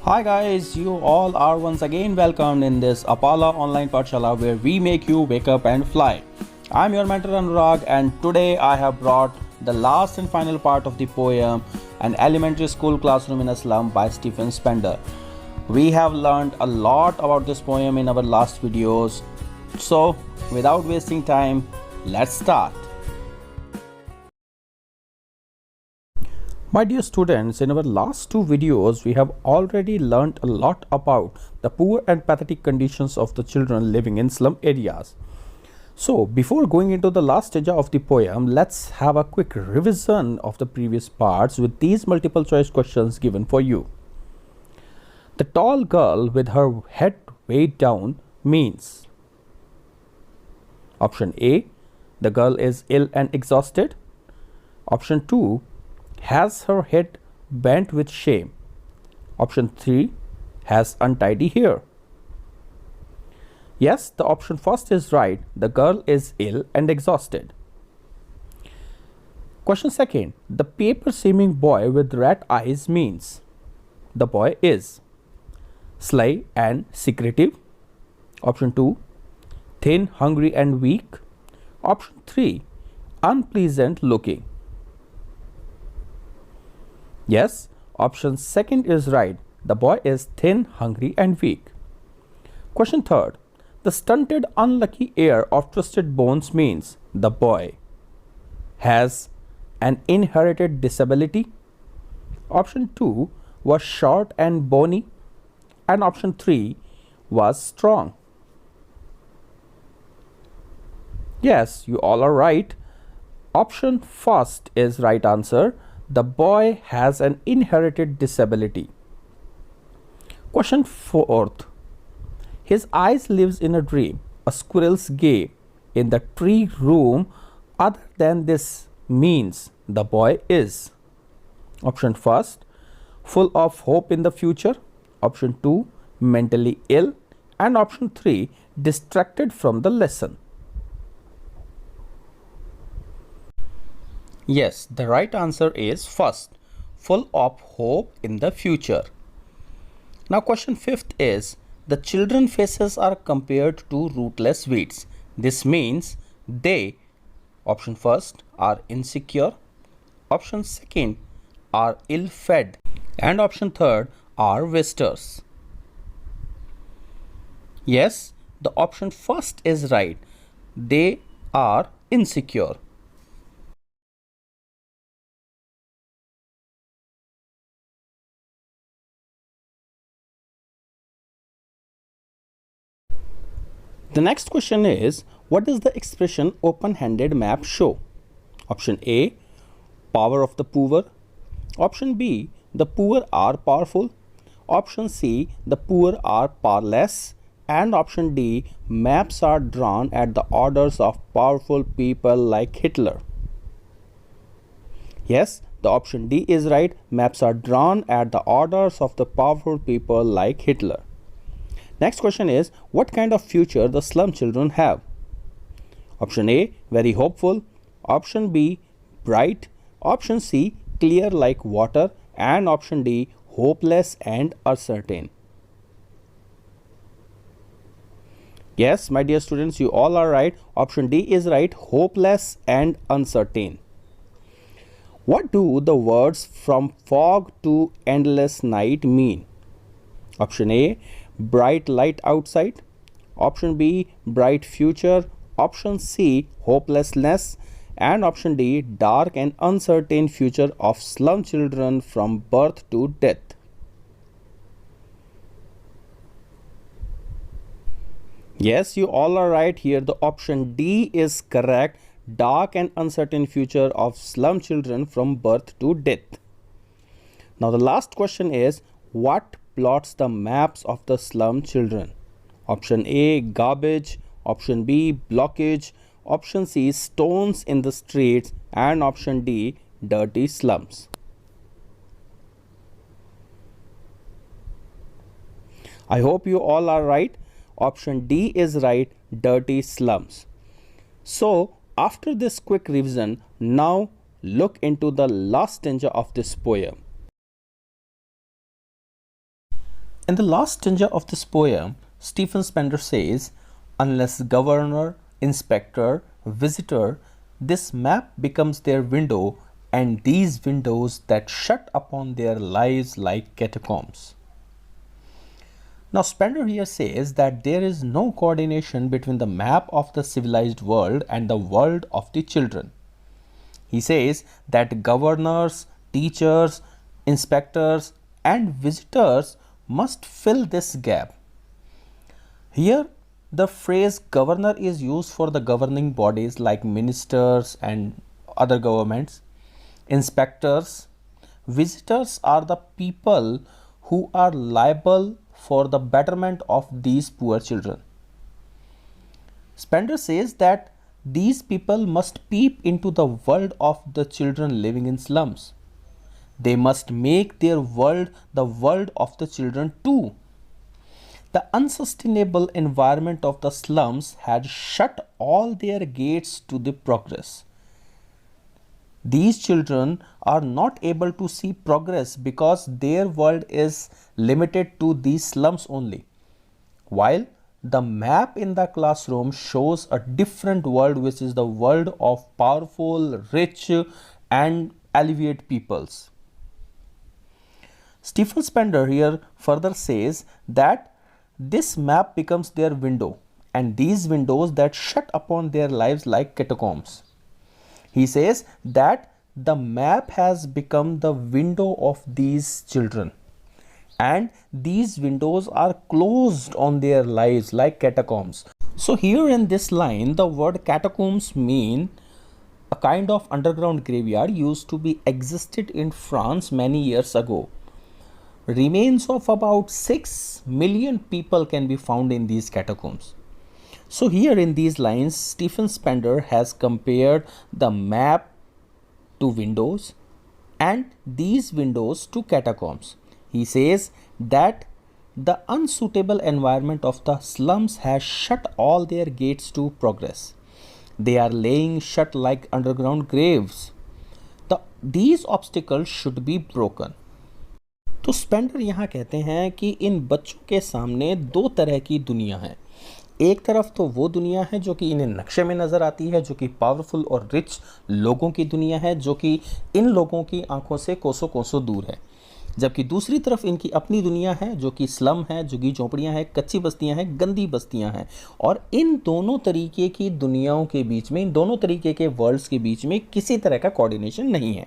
Hi guys, you all are once again welcomed in this Apala online Pathshala where we make you wake up and fly. I'm your mentor Anurag and today I have brought the last and final part of the poem An Elementary School Classroom in a Slum by Stephen Spender. We have learned a lot about this poem in our last videos. So without wasting time, let's start. My dear students, in our last two videos, we have already learnt a lot about the poor and pathetic conditions of the children living in slum areas. So, before going into the last stage of the poem, let's have a quick revision of the previous parts with these multiple choice questions given for you. The tall girl with her head weighed down means Option A, the girl is ill and exhausted. Option 2, has her head bent with shame. Option 3, has untidy hair. Yes, the option first is right. The girl is ill and exhausted. Question second, the paper seeming boy with rat eyes means the boy is sly and secretive. Option 2, thin, hungry and weak. Option 3, unpleasant looking. Yes, option second is right. The boy is thin, hungry and weak. Question third, the stunted unlucky air of twisted bones means the boy has an inherited disability. Option 2 was short and bony and option 3 was strong. Yes, you all are right. Option first is right answer. The boy has an inherited disability. Question fourth. His eyes lives in a dream. A squirrel's game in the tree room. Other than this means the boy is. Option first, full of hope in the future. Option 2, mentally ill. And option 3, distracted from the lesson. Yes, the right answer is first, full of hope in the future. Now question fifth is, the children faces are compared to rootless weeds. This means they, option first, are insecure, option second, are ill-fed, and option third, are wasters. Yes, the option first is right. They are insecure. The next question is, what does the expression open-handed map show? Option A, power of the poor. Option B, the poor are powerful. Option C, the poor are powerless. And option D, maps are drawn at the orders of powerful people like Hitler. Yes, the option D is right. Maps are drawn at the orders of the powerful people like Hitler. Next question is, what kind of future the slum children have? Option A, very hopeful. Option B, bright. Option C, clear like water. And option D, hopeless and uncertain. Yes, my dear students, you all are right. Option D is right, hopeless and uncertain. What do the words from fog to endless night mean? Option A, bright light outside. Option B, bright future. Option C, hopelessness. And option D, dark and uncertain future of slum children from birth to death. Yes, you all are right here. The option D is correct. Dark and uncertain future of slum children from birth to death. Now the last question is, what plots the maps of the slum children? Option A, garbage. Option B, blockage. Option C, stones in the streets. And option D, dirty slums. I hope you all are right. Option D is right, dirty slums. So after this quick revision, now look into the last stanza of this poem. In the last stanza of this poem, Stephen Spender says, unless governor, inspector, visitor, this map becomes their window, and these windows that shut upon their lives like catacombs. Now, Spender here says that there is no coordination between the map of the civilized world and the world of the children. He says that governors, teachers, inspectors, and visitors must fill this gap. Here, the phrase governor is used for the governing bodies like ministers and other governments. Inspectors, visitors are the people who are liable for the betterment of these poor children. Spender says that these people must peep into the world of the children living in slums. They must make their world the world of the children too. The unsustainable environment of the slums had shut all their gates to the progress. These children are not able to see progress because their world is limited to these slums only. While the map in the classroom shows a different world, which is the world of powerful, rich, and alleviate peoples. Stephen Spender here further says that this map becomes their window, and these windows that shut upon their lives like catacombs. He says that the map has become the window of these children, and these windows are closed on their lives like catacombs. So here in this line, the word catacombs mean a kind of underground graveyard used to be existed in France many years ago. Remains of about 6 million people can be found in these catacombs. So here in these lines, Stephen Spender has compared the map to windows and these windows to catacombs. He says that the unsuitable environment of the slums has shut all their gates to progress. They are laying shut like underground graves. These obstacles should be broken. तो Spender यहाँ कहते हैं कि इन बच्चों के सामने दो तरह की दुनिया है। एक तरफ तो वो दुनिया है जो कि इन्हें नक्शे में नज़र आती है, जो कि पावरफुल और रिच लोगों की दुनिया है, जो कि इन लोगों की आंखों से कोसों कोसों दूर है। जबकि दूसरी तरफ इनकी अपनी दुनिया है जो कि स्लम है, झुग्गी झोंपड़ियाँ हैं, कच्ची बस्तियाँ हैं, गंदी बस्तियाँ हैं। और इन दोनों तरीके की दुनियाओं के बीच में, इन दोनों तरीके के वर्ल्ड्स के बीच में किसी तरह का कोऑर्डिनेशन नहीं है।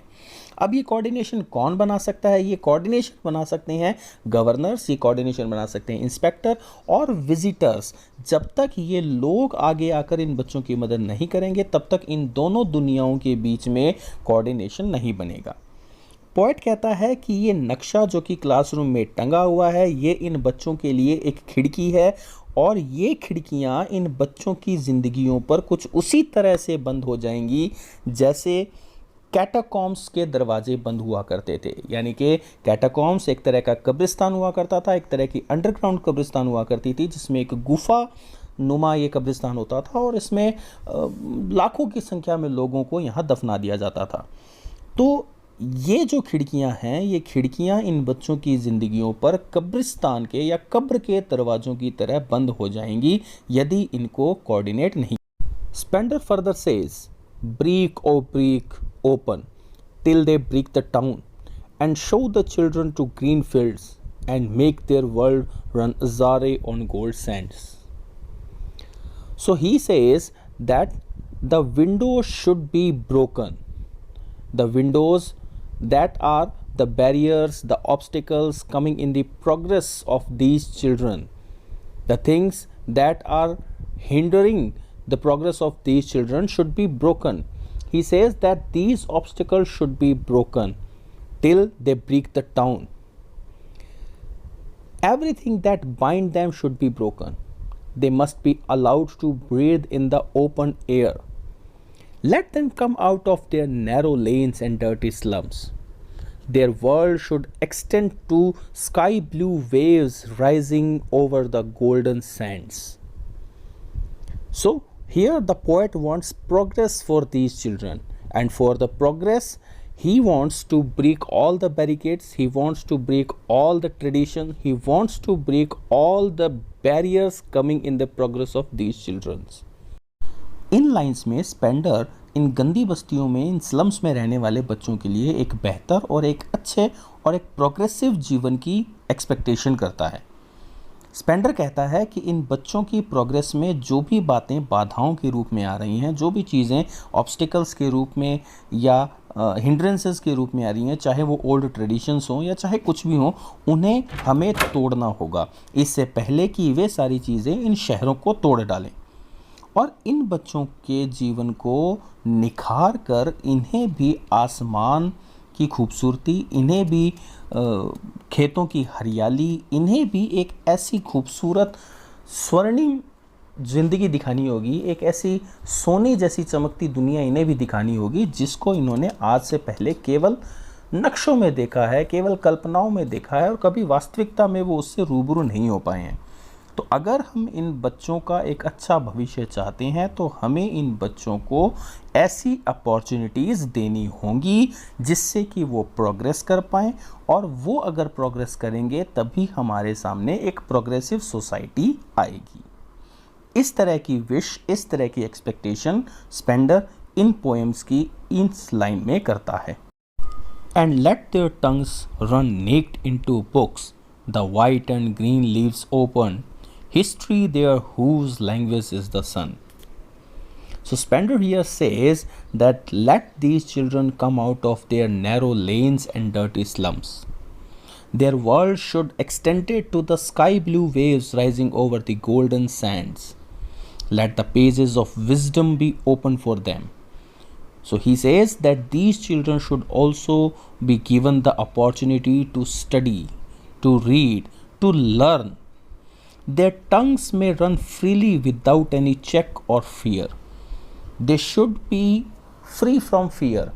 अब ये कोऑर्डिनेशन कौन बना सकता है? ये कोऑर्डिनेशन बना सकते हैं गवर्नर्स, ये कोऑर्डिनेशन बना सकते हैं इंस्पेक्टर और विजिटर्स। जब तक ये लोग आगे आकर इन बच्चों की मदद नहीं करेंगे, तब तक इन दोनों दुनियाओं के बीच में कोऑर्डिनेशन नहीं बनेगा। पोएट कहता है कि ये नक्शा जो कि क्लासरूम में टंगा हुआ है, ये इन बच्चों के लिए एक खिड़की है और ये खिड़कियाँ इन बच्चों की ज़िंदगियों पर कुछ उसी तरह से बंद हो जाएंगी जैसे कैटाकॉम्स के दरवाजे बंद हुआ करते थे। यानी कि कैटाकॉम्स एक तरह का कब्रिस्तान हुआ करता था, एक तरह की अंडरग्राउंड कब्रिस्तान हुआ करती थी जिसमें एक गुफा नुमा ये कब्रिस्तान होता था और इसमें लाखों की संख्या में लोगों को यहाँ दफना दिया जाता था। तो ये जो खिड़कियाँ हैं, ये खिड़कियाँ इन बच्चों की ज़िंदगियों पर कब्रिस्तान के या कब्र के दरवाज़ों की तरह बंद हो जाएंगी यदि इनको कोऑर्डिनेट नहीं। Spender further says, brick o brick open till they break the town and show the children to green fields and make their world run azare on gold sands. So he says that the windows should be broken. The windows that are the barriers, the obstacles coming in the progress of these children, the things that are hindering the progress of these children should be broken. He says that these obstacles should be broken till they break the town. Everything that bind them should be broken. They must be allowed to breathe in the open air. Let them come out of their narrow lanes and dirty slums. Their world should extend to sky blue waves rising over the golden sands. So here the poet wants progress for these children, and for the progress He wants to break all the barricades, he wants to break all the tradition, he wants to break all the barriers coming in the progress of these children. In lines में Spender इन गंदी बस्तियों में, इन slums में रहने वाले बच्चों के लिए एक बेहतर और एक अच्छे और एक प्रोग्रेसिव जीवन की एक्सपेक्टेशन करता है। स्पेंडर कहता है कि इन बच्चों की प्रोग्रेस में जो भी बातें बाधाओं के रूप में आ रही हैं, जो भी चीज़ें ऑब्स्टिकल्स के रूप में या हिंड्रेंसेस के रूप में आ रही हैं, चाहे वो ओल्ड ट्रेडिशंस हों या चाहे कुछ भी हों, उन्हें हमें तोड़ना होगा इससे पहले कि वे सारी चीज़ें इन शहरों को तोड़ डालें और इन बच्चों के जीवन को निखार कर इन्हें भी आसमान की खूबसूरती, इन्हें भी खेतों की हरियाली, इन्हें भी एक ऐसी खूबसूरत स्वर्णिम ज़िंदगी दिखानी होगी, एक ऐसी सोने जैसी चमकती दुनिया इन्हें भी दिखानी होगी जिसको इन्होंने आज से पहले केवल नक्शों में देखा है, केवल कल्पनाओं में देखा है और कभी वास्तविकता में वो उससे रूबरू नहीं हो पाए हैं। तो अगर हम इन बच्चों का एक अच्छा भविष्य चाहते हैं तो हमें इन बच्चों को ऐसी अपॉर्चुनिटीज़ देनी होंगी जिससे कि वो प्रोग्रेस कर पाएँ और वो अगर प्रोग्रेस करेंगे तभी हमारे सामने एक प्रोग्रेसिव सोसाइटी आएगी। इस तरह की विश, इस तरह की एक्सपेक्टेशन स्पेंडर इन पोएम्स की इस लाइन में करता है। And let their tongues run naked into books, the white and green leaves open, history there whose language is the sun. So Spender here says that let these children come out of their narrow lanes and dirty slums. Their world should extend it to the sky blue waves rising over the golden sands. Let the pages of wisdom be open for them. So he says that these children should also be given the opportunity to study, to read, to learn. Their tongues may run freely without any check or fear. They should be free from fear.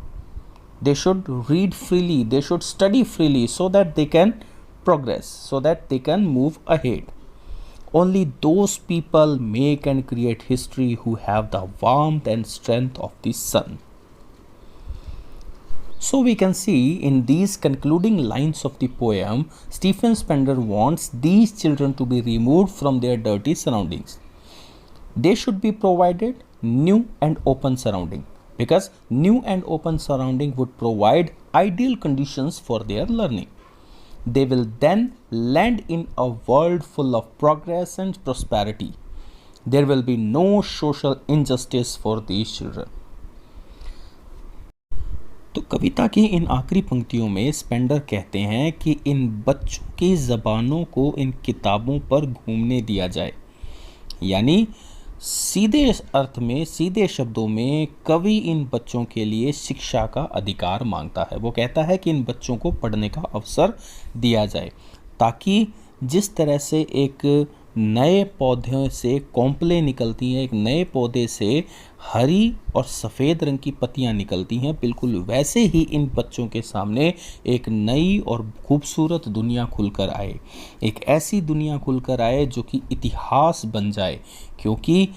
They should read freely, they should study freely so that they can progress, so that they can move ahead. Only those people make and create history who have the warmth and strength of the sun. So we can see in these concluding lines of the poem, Stephen Spender wants these children to be removed from their dirty surroundings. They should be provided new and open surrounding, because new and open surrounding would provide ideal conditions for their learning. They will then land in a world full of progress and prosperity. There will be no social injustice for these children. तो कविता की इन आखिरी पंक्तियों में Spender कहते हैं कि इन बच्चों की ज़बानों को इन किताबों पर घूमने दिया जाए। यानी सीधे अर्थ में, सीधे शब्दों में कवि इन बच्चों के लिए शिक्षा का अधिकार मांगता है। वो कहता है कि इन बच्चों को पढ़ने का अवसर दिया जाए ताकि जिस तरह से एक नए पौधे से कॉम्पले निकलती हैं, एक नए पौधे से हरी और सफ़ेद रंग की पत्तियां निकलती हैं, बिल्कुल वैसे ही इन बच्चों के सामने एक नई और खूबसूरत दुनिया खुलकर आए, एक ऐसी दुनिया खुलकर आए जो कि इतिहास बन जाए, क्योंकि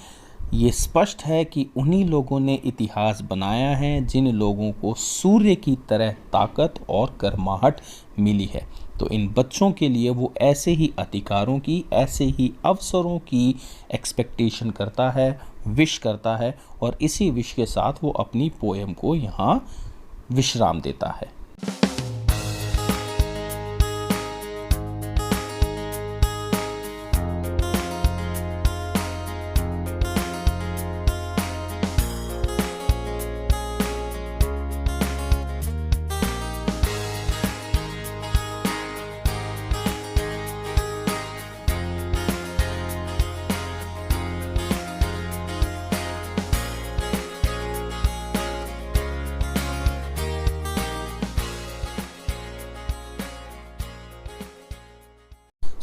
ये स्पष्ट है कि उन्हीं लोगों ने इतिहास बनाया है जिन लोगों को सूर्य की तरह ताकत और गर्माहट मिली है। तो इन बच्चों के लिए वो ऐसे ही अधिकारों की, ऐसे ही अवसरों की एक्सपेक्टेशन करता है, विश करता है और इसी विश के साथ वो अपनी पोएम को यहाँ विश्राम देता है।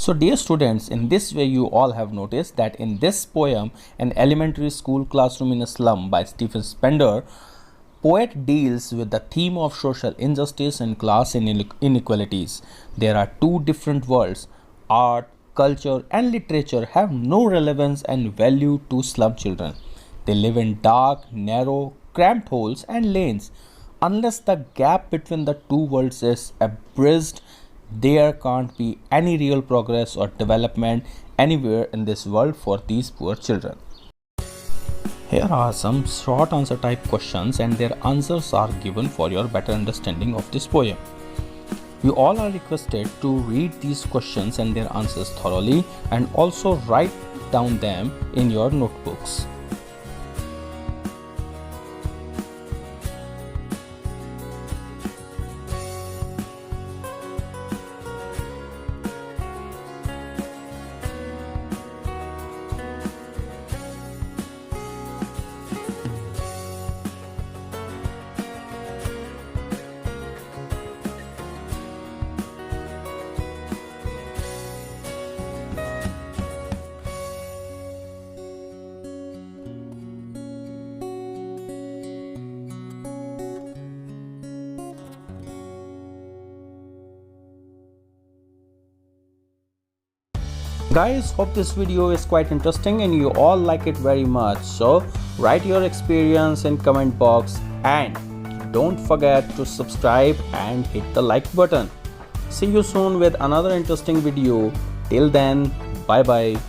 So dear students, in this way you all have noticed that in this poem, An Elementary School Classroom in a Slum by Stephen Spender, poet deals with the theme of social injustice and class inequalities. There are two different worlds. Art, culture and literature have no relevance and value to slum children. They live in dark, narrow, cramped holes and lanes. unless the gap between the two worlds is abridged, there can't be any real progress or development anywhere in this world for these poor children. Here are some short answer type questions and their answers are given for your better understanding of this poem. You all are requested to read these questions and their answers thoroughly and also write down them in your notebooks. Guys, hope this video is quite interesting and you all like it very much. So write your experience in comment box and don't forget to subscribe and hit the like button. See you soon with another interesting video. Till then, bye bye.